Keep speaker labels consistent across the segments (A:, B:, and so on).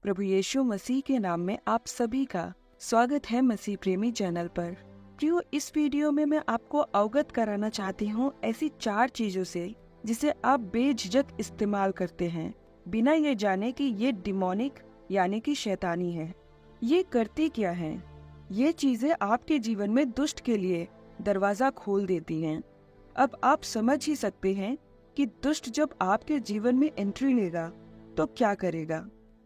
A: प्रभु यीशु मसीह के नाम में आप सभी का स्वागत है मसीह प्रेमी चैनल पर। प्रियो, इस वीडियो में मैं आपको अवगत कराना चाहती हूँ ऐसी 4 चीजों से जिसे आप बेझिझक इस्तेमाल करते हैं बिना ये जाने कि ये डिमोनिक यानी कि शैतानी है। ये करती क्या है? ये चीजें आपके जीवन में दुष्ट के लिए दरवाजा खोल देती हैं। अब आप समझ ही सकते हैं कि दुष्ट जब आपके जीवन में एंट्री लेगा तो क्या करेगा।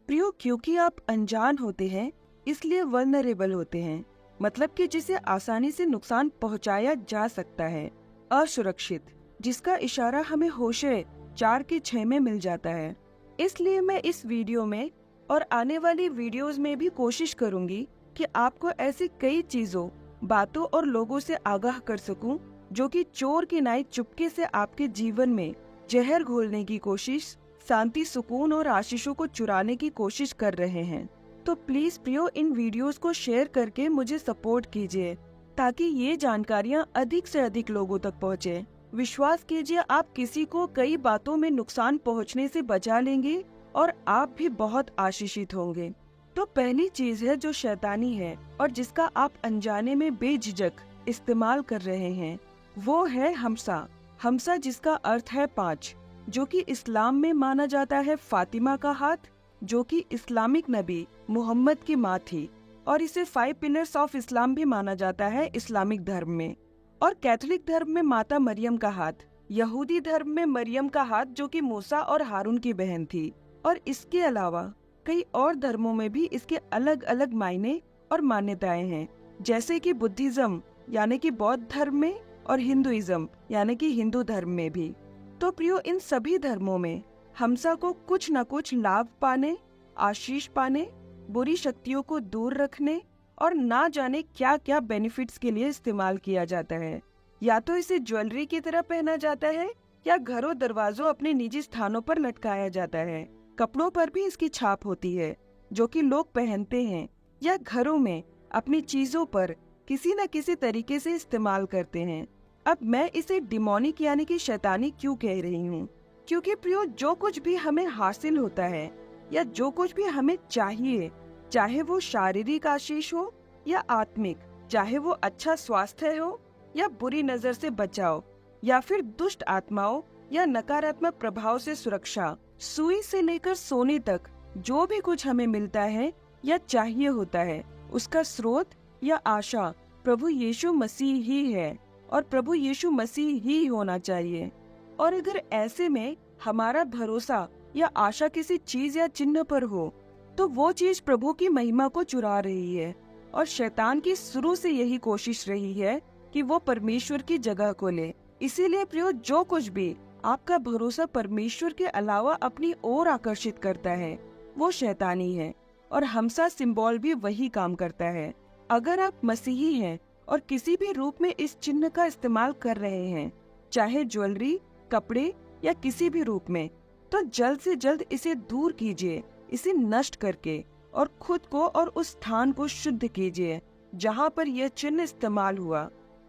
A: प्रियो, क्योंकि आप अनजान होते हैं इसलिए वल्नरेबल होते हैं, मतलब कि जिसे आसानी से नुकसान पहुंचाया जा सकता है, असुरक्षित, जिसका इशारा हमें होशे 4:6 में मिल जाता है। इसलिए मैं इस वीडियो में और आने वाली वीडियोस में भी कोशिश करूंगी कि आपको ऐसी कई चीजों, बातों और लोगों से आगाह कर सकूं जो कि चोर की नाई चुपके से आपके जीवन में जहर घोलने की कोशिश, शांति, सुकून और आशीषों को चुराने की कोशिश कर रहे हैं। तो प्लीज प्रियो, इन वीडियोस को शेयर करके मुझे सपोर्ट कीजिए ताकि ये जानकारियाँ अधिक से अधिक लोगों तक पहुँचे। विश्वास कीजिए, आप किसी को कई बातों में नुकसान पहुँचने से बचा लेंगे और आप भी बहुत आशीषित होंगे। तो पहली चीज है जो शैतानी है और जिसका आप अनजाने में बेझिझक इस्तेमाल कर रहे हैं, वो है हमसा। हमसा जिसका अर्थ है 5, जो कि इस्लाम में माना जाता है फातिमा का हाथ, जो कि इस्लामिक नबी मोहम्मद की माँ थी, और इसे 5 पिलर्स ऑफ इस्लाम भी माना जाता है इस्लामिक धर्म में। और कैथोलिक धर्म में माता मरियम का हाथ, यहूदी धर्म में मरियम का हाथ जो कि मूसा और हारून की बहन थी, और इसके अलावा कई और धर्मों में भी इसके अलग अलग मायने और मान्यताएं हैं, जैसे कि बुद्धिज्म यानी कि बौद्ध धर्म में और हिंदुइज्म यानी कि हिंदू धर्म में भी। तो प्रियो, इन सभी धर्मों में हमसा को कुछ न कुछ लाभ पाने, आशीष पाने, बुरी शक्तियों को दूर रखने और ना जाने क्या क्या बेनिफिट्स के लिए इस्तेमाल किया जाता है। या तो इसे ज्वेलरी की तरह पहना जाता है या घरों दरवाजों अपने निजी स्थानों पर लटकाया जाता है। कपड़ों पर भी इसकी छाप होती है जो कि लोग पहनते हैं या घरों में अपनी चीजों पर किसी न किसी तरीके से इस्तेमाल करते हैं। अब मैं इसे डिमोनिक यानी कि शैतानी क्यों कह रही हूँ? क्योंकि प्रियो, जो कुछ भी हमें हासिल होता है या जो कुछ भी हमें चाहिए, चाहे वो शारीरिक आशीष हो या आत्मिक, चाहे वो अच्छा स्वास्थ्य हो या बुरी नजर से बचाव या फिर दुष्ट आत्माओं या नकारात्मक प्रभाव से सुरक्षा, सुई से लेकर सोने तक जो भी कुछ हमें मिलता है या चाहिए होता है, उसका स्रोत या आशा प्रभु यीशु मसीह ही है और प्रभु यीशु मसीह ही होना चाहिए। और अगर ऐसे में हमारा भरोसा या आशा किसी चीज या चिन्ह पर हो तो वो चीज प्रभु की महिमा को चुरा रही है, और शैतान की शुरू से यही कोशिश रही है कि वो परमेश्वर की जगह को ले। इसीलिए प्रियो, जो कुछ भी आपका भरोसा परमेश्वर के अलावा अपनी ओर आकर्षित करता है वो शैतानी है, और हमसा सिंबल भी वही काम करता है। अगर आप मसीही हैं और किसी भी रूप में इस चिन्ह का इस्तेमाल कर रहे हैं, चाहे ज्वेलरी, कपड़े या किसी भी रूप में, तो जल्द से जल्द इसे दूर कीजिए, इसे नष्ट करके, और खुद को और उस स्थान को शुद्ध कीजिए जहाँ पर यह चिन्ह इस्तेमाल हुआ,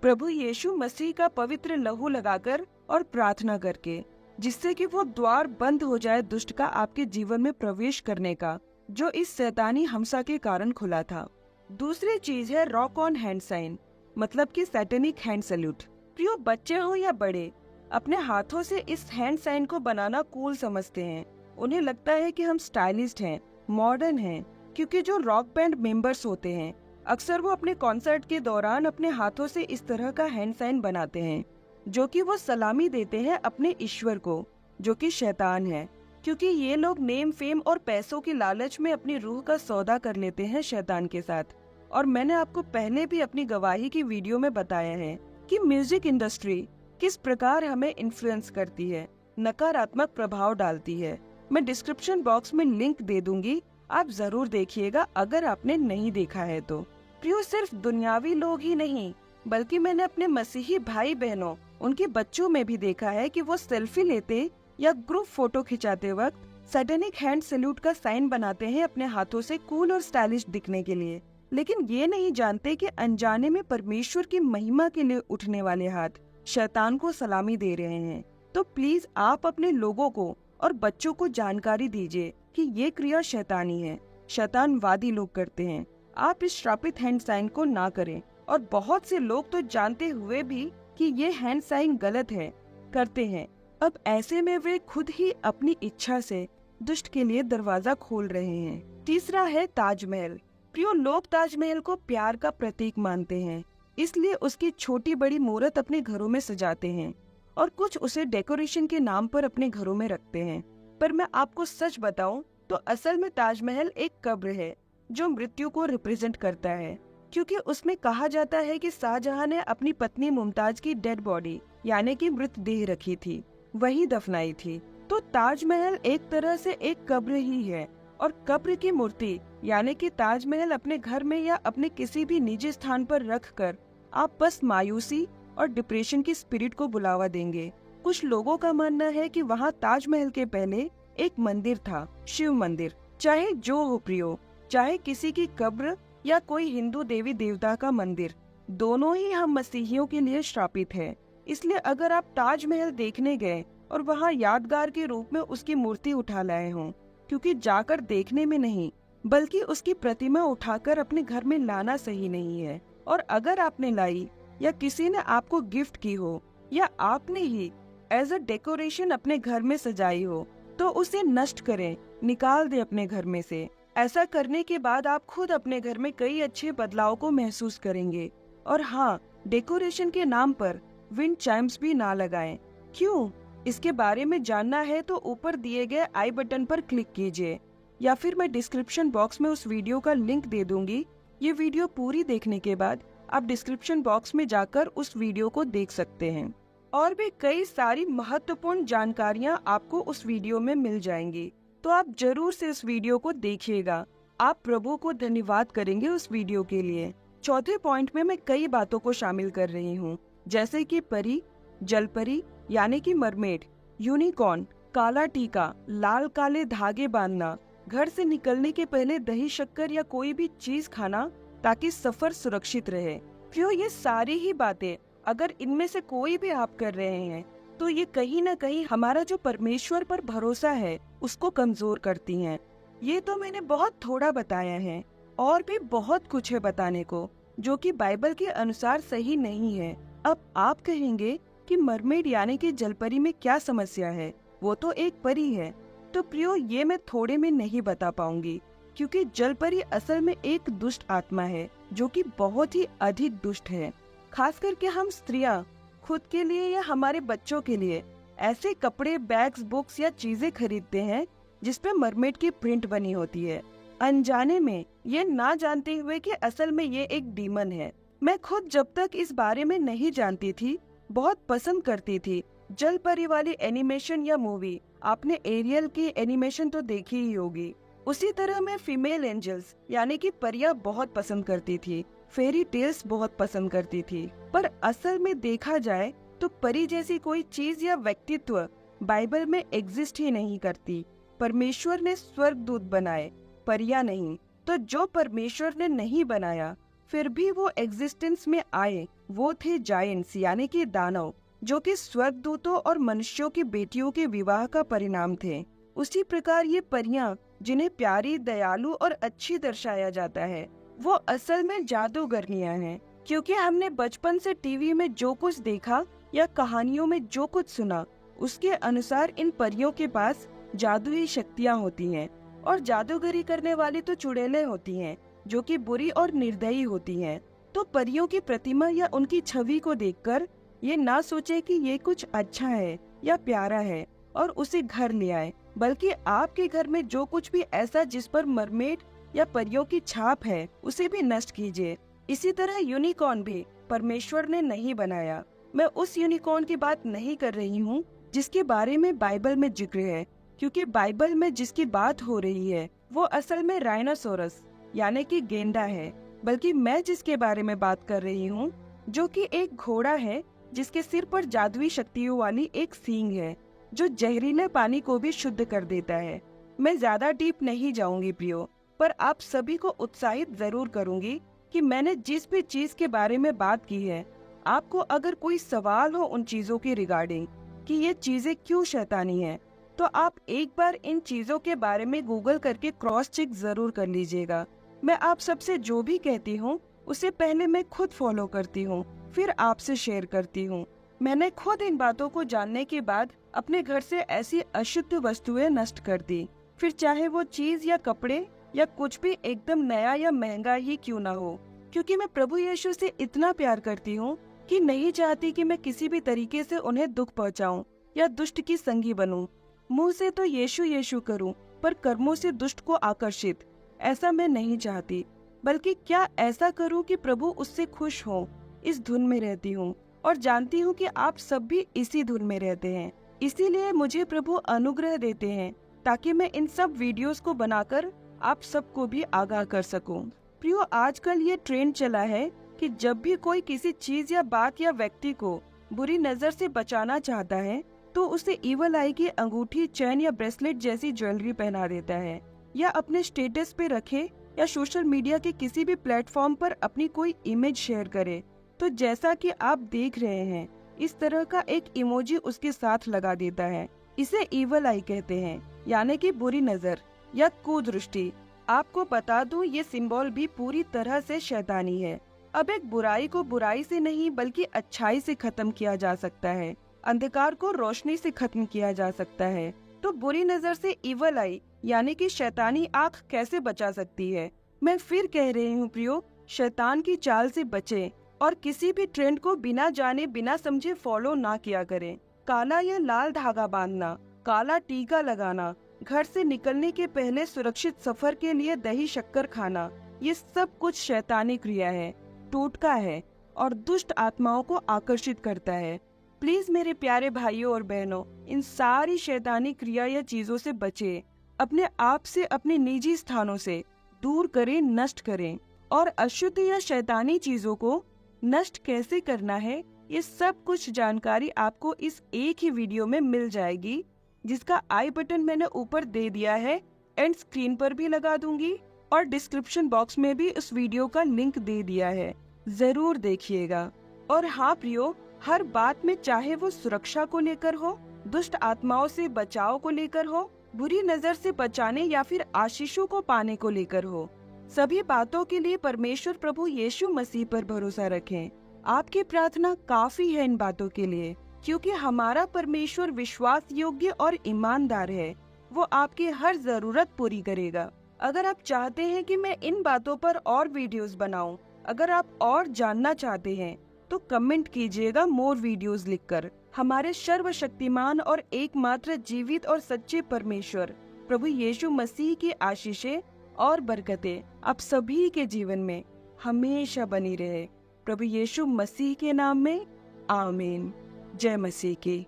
A: प्रभु यीशु मसीह का पवित्र लहू लगाकर और प्रार्थना करके, जिससे कि वो द्वार बंद हो जाए दुष्ट का आपके जीवन में प्रवेश करने का, जो इस शैतानी हमसा के कारण खुला था। दूसरी चीज है रॉक ऑन हैंड साइन, मतलब कि सैटेनिक हैंड सैल्यूट। प्रियो, बच्चे हो या बड़े, अपने हाथों से इस हैंड साइन को बनाना कूल समझते हैं। उन्हें लगता है कि हम स्टाइलिस्ट हैं, मॉडर्न हैं, क्योंकि जो रॉक बैंड मेंबर्स होते हैं अक्सर वो अपने कॉन्सर्ट के दौरान अपने हाथों से इस तरह का हैंड साइन बनाते हैं, जो कि वो सलामी देते हैं अपने ईश्वर को, जो कि शैतान है, क्योंकि ये लोग नेम, फेम और पैसों की लालच में अपनी रूह का सौदा कर लेते हैं शैतान के साथ। और मैंने आपको पहले भी अपनी गवाही की वीडियो में बताया है कि म्यूजिक इंडस्ट्री किस प्रकार हमें इन्फ्लुएंस करती है, नकारात्मक प्रभाव डालती है। मैं डिस्क्रिप्शन बॉक्स में लिंक दे दूंगी, आप जरूर देखिएगा अगर आपने नहीं देखा है तो। प्रियो, सिर्फ दुनियावी लोग ही नहीं, बल्कि मैंने अपने मसीही भाई बहनों, उनके बच्चों में भी देखा है कि वो सेल्फी लेते या ग्रुप फोटो खिंचाते वक्त सैटेनिक हैंड सैल्यूट का साइन बनाते हैं अपने हाथों से कूल और स्टाइलिश दिखने के लिए, लेकिन ये नहीं जानते कि अनजाने में परमेश्वर की महिमा के लिए उठने वाले हाथ शैतान को सलामी दे रहे हैं। तो प्लीज आप अपने लोगों को और बच्चों को जानकारी दीजिए कि ये क्रिया शैतानी है। शैतानवादी लोग करते हैं। आप इस श्रापित हैंड साइन को ना करें, और बहुत से लोग तो जानते हुए भी कि ये हैंड साइन गलत है करते हैं। अब ऐसे में वे खुद ही अपनी इच्छा से दुष्ट के लिए दरवाजा खोल रहे हैं। तीसरा है ताजमहल। प्रियो, लोग ताजमहल को प्यार का प्रतीक मानते हैं, इसलिए उसकी छोटी बड़ी मूर्त अपने घरों में सजाते हैं और कुछ उसे डेकोरेशन के नाम पर अपने घरों में रखते हैं। पर मैं आपको सच बताऊं तो असल में ताजमहल एक कब्र है जो मृत्यु को रिप्रेजेंट करता है, क्योंकि उसमें कहा जाता है कि शाहजहां ने अपनी पत्नी मुमताज की डेड बॉडी यानी कि मृतदेह रखी थी, वही दफनाई थी। तो ताजमहल एक तरह से एक कब्र ही है, और कब्र की मूर्ति यानी कि ताजमहल अपने घर में या अपने किसी भी निजी स्थान पर रखकर आप बस मायूसी और डिप्रेशन की स्पिरिट को बुलावा देंगे। कुछ लोगों का मानना है कि वहाँ ताजमहल के पहले एक मंदिर था, शिव मंदिर। चाहे जो हो प्रियो, चाहे किसी की कब्र या कोई हिंदू देवी देवता का मंदिर, दोनों ही हम मसीहियों के लिए श्रापित है। इसलिए अगर आप ताजमहल देखने गए और वहाँ यादगार के रूप में उसकी मूर्ति उठा लाए हों, क्योंकि जाकर देखने में नहीं बल्कि उसकी प्रतिमा उठाकर अपने घर में लाना सही नहीं है। और अगर आपने लाई या किसी ने आपको गिफ्ट की हो या आपने ही एज अ डेकोरेशन अपने घर में सजाई हो, तो उसे नष्ट करें, निकाल दे अपने घर में से। ऐसा करने के बाद आप खुद अपने घर में कई अच्छे बदलाव को महसूस करेंगे। और हाँ, डेकोरेशन के नाम पर विंड चाइम्स भी ना लगाएं। क्यों? इसके बारे में जानना है तो ऊपर दिए गए आई बटन पर क्लिक कीजिए, या फिर मैं डिस्क्रिप्शन बॉक्स में उस वीडियो का लिंक दे दूंगी। ये वीडियो पूरी देखने के बाद आप डिस्क्रिप्शन बॉक्स में जाकर उस वीडियो को देख सकते हैं। और भी कई सारी महत्वपूर्ण जानकारियाँ आपको उस वीडियो में मिल जाएंगी, तो आप जरूर से इस वीडियो को देखिएगा। आप प्रभु को धन्यवाद करेंगे उस वीडियो के लिए। चौथे पॉइंट में मैं कई बातों को शामिल कर रही हूँ, जैसे कि परी, जलपरी यानी कि मरमेड, यूनिकॉर्न, काला टीका, लाल काले धागे बांधना, घर से निकलने के पहले दही शक्कर या कोई भी चीज खाना ताकि सफर सुरक्षित रहे। क्यों? ये सारी ही बातें अगर इनमें से कोई भी आप कर रहे हैं तो ये कहीं न कहीं हमारा जो परमेश्वर पर भरोसा है उसको कमजोर करती हैं। ये तो मैंने बहुत थोड़ा बताया है, और भी बहुत कुछ है बताने को जो कि बाइबल के अनुसार सही नहीं है। अब आप कहेंगे कि मरमेड यानी कि जलपरी में क्या समस्या है, वो तो एक परी है। तो प्रियो, ये मैं थोड़े में नहीं बता पाऊंगी, क्योंकि जलपरी असल में एक दुष्ट आत्मा है जो कि बहुत ही अधिक दुष्ट है। खास करके हम स्त्रियां खुद के लिए या हमारे बच्चों के लिए ऐसे कपड़े, बैग्स, बुक्स या चीजें खरीदते हैं जिसपे मरमेड की प्रिंट बनी होती है, अनजाने में, ये ना जानते हुए कि असल में ये एक डीमन है। मैं खुद जब तक इस बारे में नहीं जानती थी बहुत पसंद करती थी जलपरी वाली एनिमेशन या मूवी। आपने एरियल की एनिमेशन तो देखी ही होगी। उसी तरह मैं फीमेल एंजल्स यानी कि परियां बहुत पसंद करती थी, फेरी टेल्स बहुत पसंद करती थी। पर असल में देखा जाए तो परी जैसी कोई चीज या व्यक्तित्व बाइबल में एग्जिस्ट ही नहीं करती। परमेश्वर ने स्वर्गदूत बनाए, परियां नहीं। तो जो परमेश्वर ने नहीं बनाया फिर भी वो एग्जिस्टेंस में आए, वो थे जायंट्स यानी कि दानव, जो कि स्वर्गदूतों और मनुष्यों की बेटियों के विवाह का परिणाम थे। उसी प्रकार ये परियां जिन्हें प्यारी, दयालु और अच्छी दर्शाया जाता है, वो असल में जादूगरनियां हैं। क्योंकि हमने बचपन से टीवी में जो कुछ देखा या कहानियों में जो कुछ सुना, उसके अनुसार इन परियों के पास जादुई शक्तियां होती हैं, और जादूगरी करने वाली तो चुड़ैलें होती हैं जो कि बुरी और निर्दयी होती हैं। तो परियों की प्रतिमा या उनकी छवि को देखकर ये ना सोचे कि ये कुछ अच्छा है या प्यारा है और उसे घर ले आए, बल्कि आपके घर में जो कुछ भी ऐसा जिस पर मरमेड या परियों की छाप है उसे भी नष्ट कीजिए। इसी तरह यूनिकॉर्न भी परमेश्वर ने नहीं बनाया। मैं उस यूनिकॉर्न की बात नहीं कर रही हूँ जिसके बारे में बाइबल में जिक्र है, क्योंकि बाइबल में जिसकी बात हो रही है वो असल में राइनोसोरस यानी कि गेंडा है। बल्कि मैं जिसके बारे में बात कर रही हूँ जो कि एक घोड़ा है जिसके सिर पर जादुई शक्तियों वाली एक सींग है जो जहरीले पानी को भी शुद्ध कर देता है। मैं ज्यादा डीप नहीं जाऊंगी प्रियो, पर आप सभी को उत्साहित जरूर करूंगी कि मैंने जिस भी चीज के बारे में बात की है, आपको अगर कोई सवाल हो उन चीजों के रिगार्डिंग कि ये चीजें क्यों शैतानी है, तो आप एक बार इन चीजों के बारे में गूगल करके क्रॉस चेक जरूर कर लीजिएगा। मैं आप सबसे जो भी कहती हूँ उसे पहले मैं खुद फॉलो करती हूँ, फिर आपसे शेयर करती हूँ। मैंने खुद इन बातों को जानने के बाद अपने घर से ऐसी अशुद्ध वस्तुएं नष्ट कर दी, फिर चाहे वो चीज या कपड़े या कुछ भी एकदम नया या महंगा ही क्यों ना हो, क्योंकि मैं प्रभु यीशु से इतना प्यार करती हूँ कि नहीं चाहती कि मैं किसी भी तरीके से उन्हें दुख पहुँचाऊं या दुष्ट की संगी बनूं। मुंह से तो यीशु यीशु करूं, पर कर्मों से दुष्ट को आकर्षित, ऐसा मैं नहीं चाहती। बल्कि क्या ऐसा करूं कि प्रभु उससे खुश हो। इस धुन में रहती हूँ और जानती हूँ कि आप सब भी इसी धुन में रहते हैं। इसीलिए मुझे प्रभु अनुग्रह देते हैं ताकि मैं इन सब वीडियोस को बनाकर आप सबको भी आगाह कर सकूं। प्रियो, आजकल ये ट्रेंड चला है कि जब भी कोई किसी चीज या बात या व्यक्ति को बुरी नजर से बचाना चाहता है तो उसे इवल आई की अंगूठी, चैन या ब्रेसलेट जैसी ज्वेलरी पहना देता है, या अपने स्टेटस पे रखे या सोशल मीडिया के किसी भी प्लेटफॉर्म पर अपनी कोई इमेज शेयर करे तो जैसा कि आप देख रहे हैं इस तरह का एक इमोजी उसके साथ लगा देता है। इसे इवल आई कहते हैं, यानी कि बुरी नजर या कुदृष्टि। आपको बता दूं, ये सिंबल भी पूरी तरह से शैतानी है। अब एक बुराई को बुराई से नहीं बल्कि अच्छाई से खत्म किया जा सकता है, अंधकार को रोशनी से खत्म किया जा सकता है। तो बुरी नजर से इवल आई यानी कि शैतानी आँख कैसे बचा सकती है? मैं फिर कह रही हूँ प्रियो, शैतान की चाल से बचे और किसी भी ट्रेंड को बिना जाने बिना समझे फॉलो ना किया करें। काला या लाल धागा बांधना, काला टीका लगाना, घर से निकलने के पहले सुरक्षित सफर के लिए दही शक्कर खाना, ये सब कुछ शैतानी क्रिया है, टोटका है और दुष्ट आत्माओं को आकर्षित करता है। प्लीज मेरे प्यारे भाइयों और बहनों, इन सारी शैतानी क्रिया या चीजों से बचें। अपने आप से अपने निजी स्थानों से दूर करें, नष्ट करें। और अशुद्ध या शैतानी चीजों को नष्ट कैसे करना है, ये सब कुछ जानकारी आपको इस एक ही वीडियो में मिल जाएगी, जिसका आई बटन मैंने ऊपर दे दिया है, एंड स्क्रीन पर भी लगा दूंगी और डिस्क्रिप्शन बॉक्स में भी उस वीडियो का लिंक दे दिया है। जरूर देखिएगा। और हाँ प्रियो, हर बात में, चाहे वो सुरक्षा को लेकर हो, दुष्ट आत्माओं से बचाव को लेकर हो, बुरी नजर से बचाने या फिर आशीषों को पाने को लेकर हो, सभी बातों के लिए परमेश्वर प्रभु यीशु मसीह पर भरोसा रखें। आपकी प्रार्थना काफी है इन बातों के लिए, क्योंकि हमारा परमेश्वर विश्वास योग्य और ईमानदार है। वो आपकी हर जरूरत पूरी करेगा। अगर आप चाहते हैं कि मैं इन बातों पर और वीडियोस बनाऊं, अगर आप और जानना चाहते हैं तो कमेंट कीजिएगा मोर वीडियोस लिखकर। हमारे सर्वशक्तिमान और एकमात्र जीवित और सच्चे परमेश्वर प्रभु यीशु मसीह की आशीषें और बरकतें आप सभी के जीवन में हमेशा बनी रहे। प्रभु यीशु मसीह के नाम में आमीन। जय मसीह की।